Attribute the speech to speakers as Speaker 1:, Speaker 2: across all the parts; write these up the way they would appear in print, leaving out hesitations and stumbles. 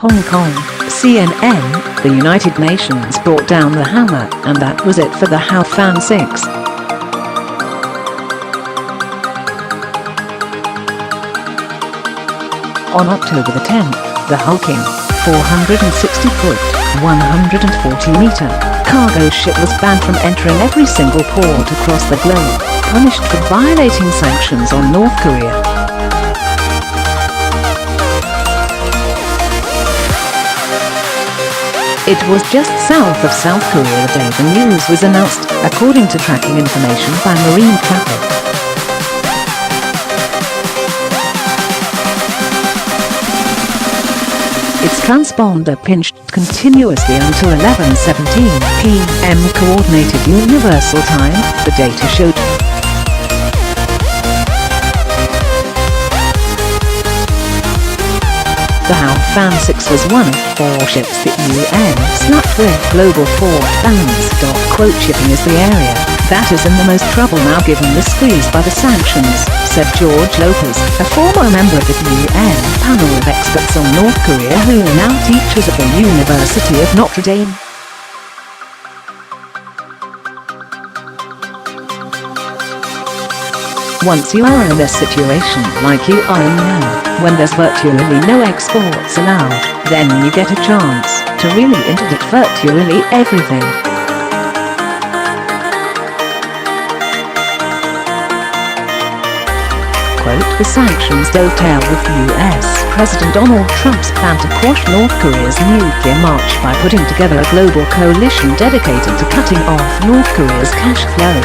Speaker 1: Hong Kong, CNN, the United Nations brought down the hammer, and that was it for the Hao Fan 6. On October the 10th, the hulking, 460-foot, 140-meter, cargo ship was banned from entering every single port across the globe, punished for violating sanctions on North Korea. It was just south of South Korea the day the news was announced, according to tracking information by MarineTraffic. Its transponder pinched continuously until 11:17 p.m. Coordinated Universal Time, the data showed. The Hao Fan 6 was one of 4 ships the UN slapped with global port bans. Quote, shipping is the area that is in the most trouble now given the squeeze by the sanctions, said George Lopez, a former member of the UN panel of experts on North Korea who now teaches at the University of Notre Dame. Once you are in a situation like you are in now, when there's virtually no exports allowed, then you get a chance to really interdict virtually everything. Quote, the sanctions dovetail with US President Donald Trump's plan to quash North Korea's nuclear march by putting together a global coalition dedicated to cutting off North Korea's cash flow.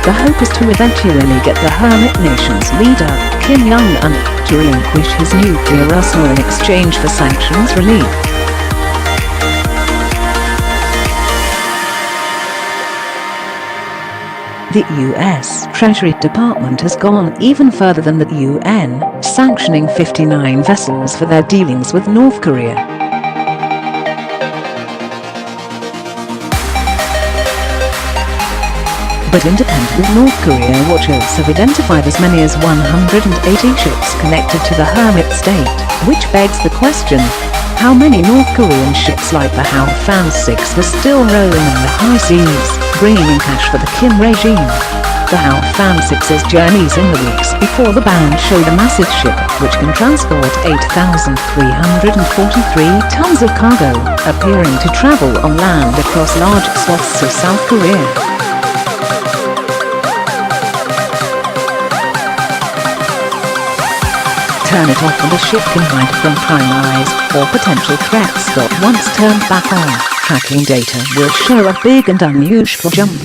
Speaker 1: The hope is to eventually get the hermit nation's leader, Jong Un, to relinquish his nuclear arsenal in exchange for sanctions relief. The US Treasury Department has gone even further than the UN, sanctioning 59 vessels for their dealings with North Korea. But independent North Korea watchers have identified as many as 180 ships connected to the hermit state, which begs the question, how many North Korean ships like the Hao Fan 6 were still rowing in the high seas, bringing in cash for the Kim regime? The Hao Fan 6's journeys in the weeks before the ban showed a massive ship which can transport 8,343 tons of cargo, appearing to travel on land across large swaths of South Korea. Turn it off and the ship can hide from prying eyes or potential threats. Once turned back on, tracking data will show a big and unusual jump.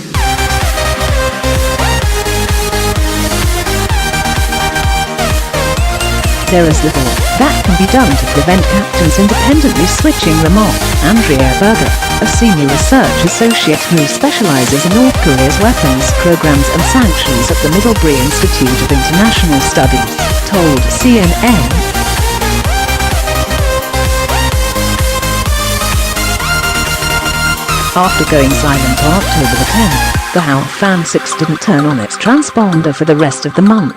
Speaker 1: There is little that can be done to prevent captains independently switching them off. Andrea Berger, a senior research associate who specializes in North Korea's weapons programs and sanctions at the Middlebury Institute of International Studies, told CNN. After going silent on October the 10th, the Hao Fan 6 didn't turn on its transponder for the rest of the month.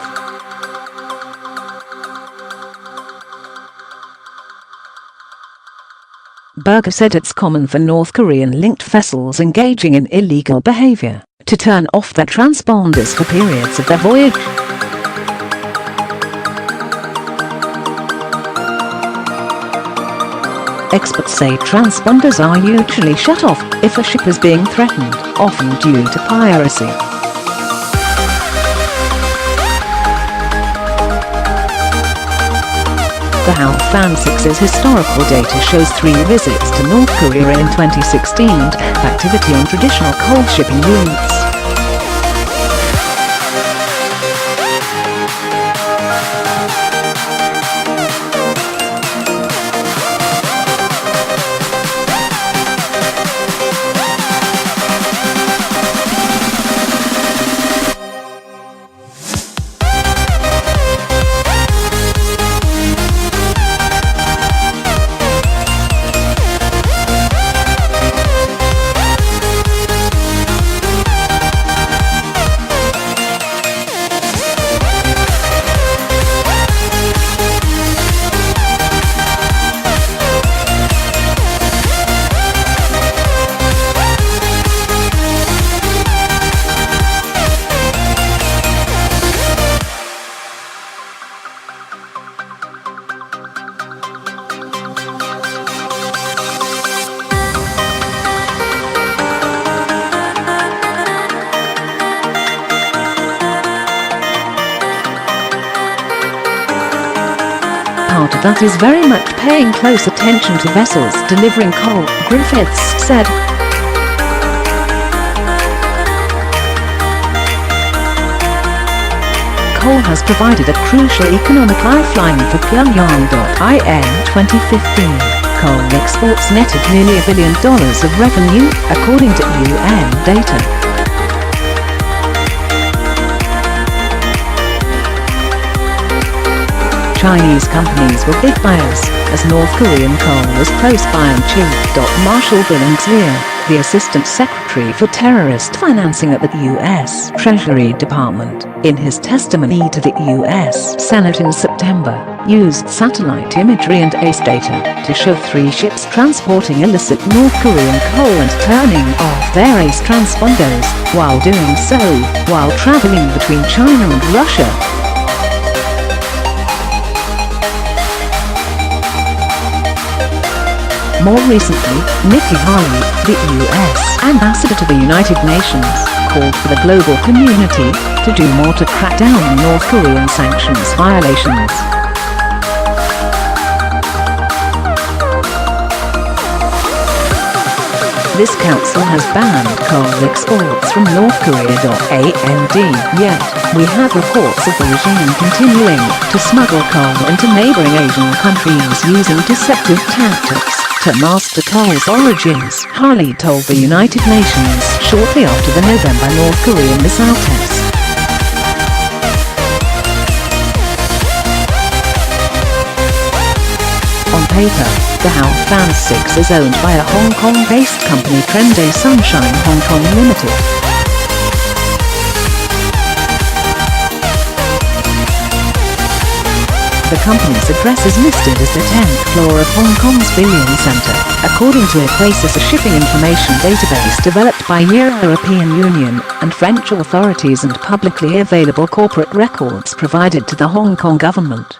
Speaker 1: Berger said it's common for North Korean-linked vessels engaging in illegal behavior to turn off their transponders for periods of their voyage. Experts say transponders are usually shut off if a ship is being threatened, often due to piracy. The Hao Fan 6's historical data shows 3 visits to North Korea in 2016 and activity on traditional coal shipping routes. that is very much paying close attention to vessels delivering coal, Griffiths said. Coal has provided a crucial economic lifeline for Pyongyang.in 2015. Coal exports netted nearly $1 billion of revenue, according to UN data. Chinese companies were big buyers, as North Korean coal was close by and cheap. Marshall Billingsley, the Assistant Secretary for Terrorist Financing at the US Treasury Department, in his testimony to the US Senate in September, used satellite imagery and ACE data to show 3 ships transporting illicit North Korean coal and turning off their ACE transponders, while doing so, while traveling between China and Russia. More recently, Nikki Haley, the US ambassador to the United Nations, called for the global community to do more to crack down on North Korean sanctions violations. This council has banned coal exports from North Korea.And yet, we have reports of the regime continuing to smuggle coal into neighboring Asian countries using deceptive tactics to mask the coal's origins, Haley told the United Nations shortly after the November North Korean missile test. On paper, the Hao Fan 6 is owned by a Hong Kong-based company, Trenday Sunshine Hong Kong Limited. The company's address is listed as the 10th floor of Hong Kong's Billion Centre, according to a Places, a shipping information database developed by European Union and French authorities and publicly available corporate records provided to the Hong Kong government.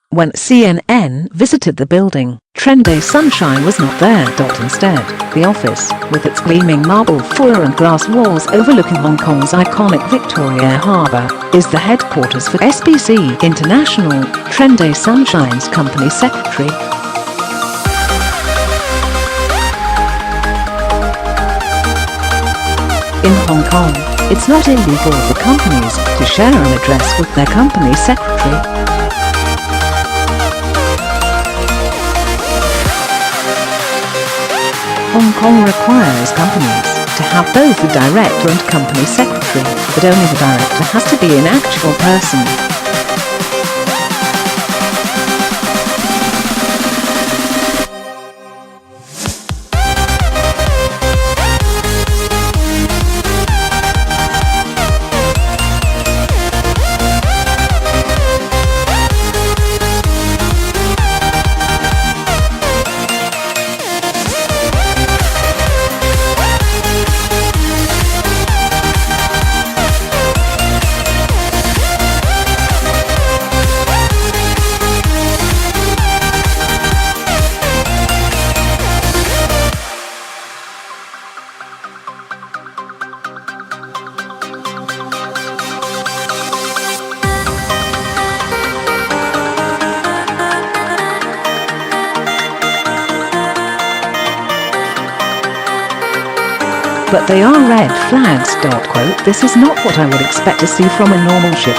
Speaker 1: When CNN visited the building, Trenday Sunshine was not there. Instead, the office, with its gleaming marble floor and glass walls overlooking Hong Kong's iconic Victoria Harbour, is the headquarters for SBC International, Trenday Sunshine's company secretary. In Hong Kong, it's not illegal for companies to share an address with their company secretary. Hong Kong requires companies to have both a director and company secretary, but only the director has to be an actual person. But they are red flags. This is not what I would expect to see from a normal ship.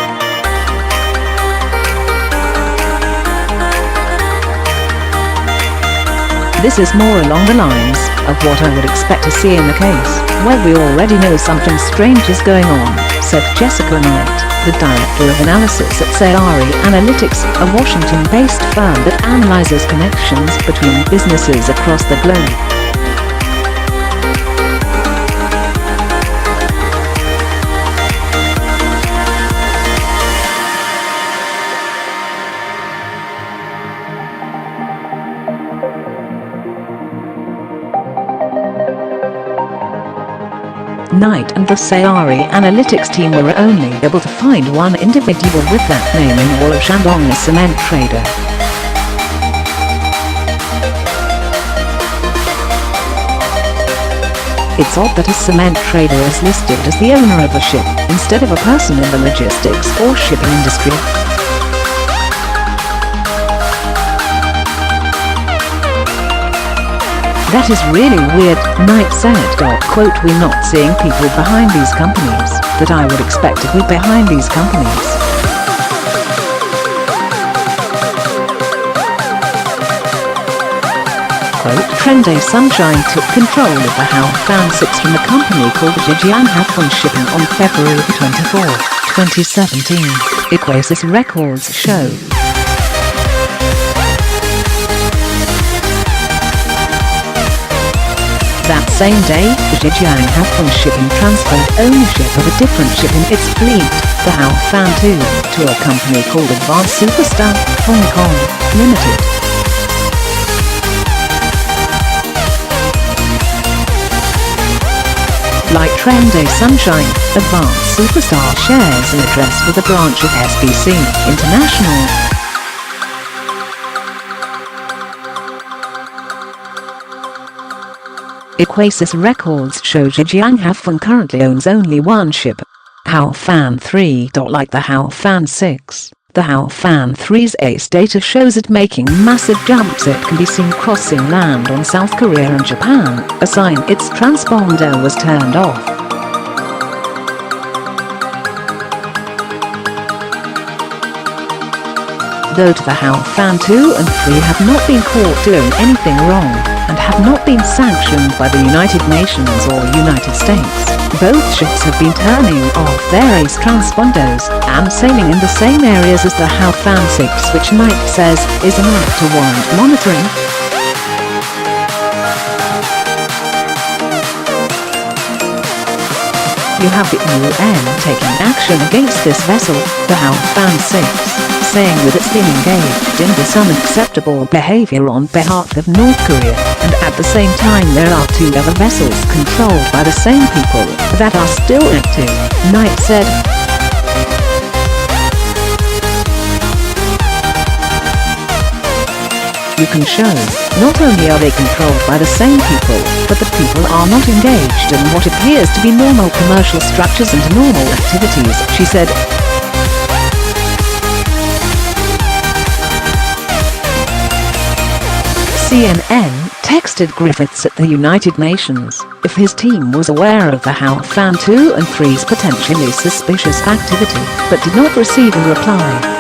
Speaker 1: This is more along the lines of what I would expect to see in the case, where we already know something strange is going on, said Jessica Knight, the director of analysis at Sayari Analytics, a Washington-based firm that analyzes connections between businesses across the globe. Knight and the Sayari Analytics team were only able to find one individual with that name in all of Shandong, a cement trader. It's odd that a cement trader is listed as the owner of a ship, instead of a person in the logistics or shipping industry. That is really weird, Knight said. Quote, we're not seeing people behind these companies that I would expect to be behind these companies. Quote, Trenday Sunshine took control of the Hao Fan 6 from a company called Hao Fan Shipping on February 24, 2017, Equasis records show. That same day, Hao Fan Shipping transferred ownership of a different ship in its fleet, the Hao Fan 2, to a company called Advanced Superstar, Hong Kong, Limited. Like Trenday Sunshine, Advanced Superstar shares an address with a branch of SBC International. Equasis records show Hao Fan currently owns only one ship, Hao Fan 3. Like the Hao Fan 6, the Hao Fan 3's ACE data shows it making massive jumps. It can be seen crossing land on South Korea and Japan, a sign its transponder was turned off. Though the Hao Fan 2 and 3 have not been caught doing anything wrong, and have not been sanctioned by the United Nations or United States, both ships have been turning off their ACE transponders and sailing in the same areas as the Hao Fan 6, which Knight says is enough to warrant monitoring. You have the UN taking action against this vessel, the Hao Fan 6, saying that it's been engaged in this unacceptable behavior on behalf of North Korea, and at the same time there are two other vessels controlled by the same people that are still active, Knight said. You can show, not only are they controlled by the same people, but the people are not engaged in what appears to be normal commercial structures and normal activities, she said. CNN texted Griffiths at the United Nations if his team was aware of the Hao Fan 2 and 3's potentially suspicious activity, but did not receive a reply.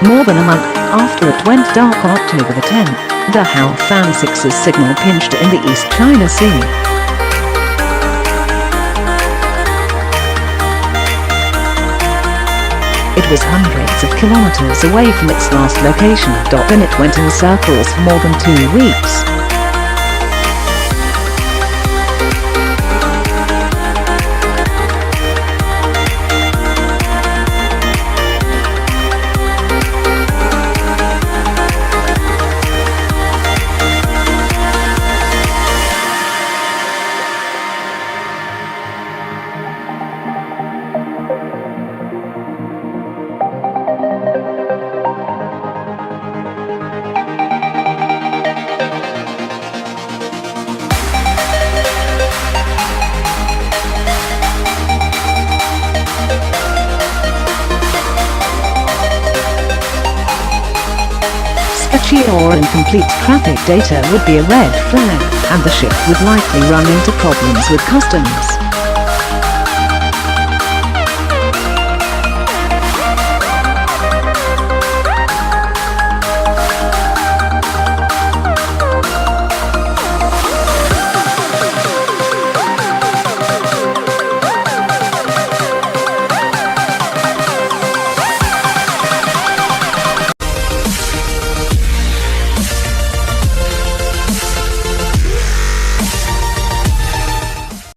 Speaker 1: More than a month after it went dark on October the 10th, the Hao Fan 6's signal pinched in the East China Sea. It was hundreds of kilometers away from its last location, and it went in circles for more than 2 weeks. Or incomplete traffic data would be a red flag, and the ship would likely run into problems with customs.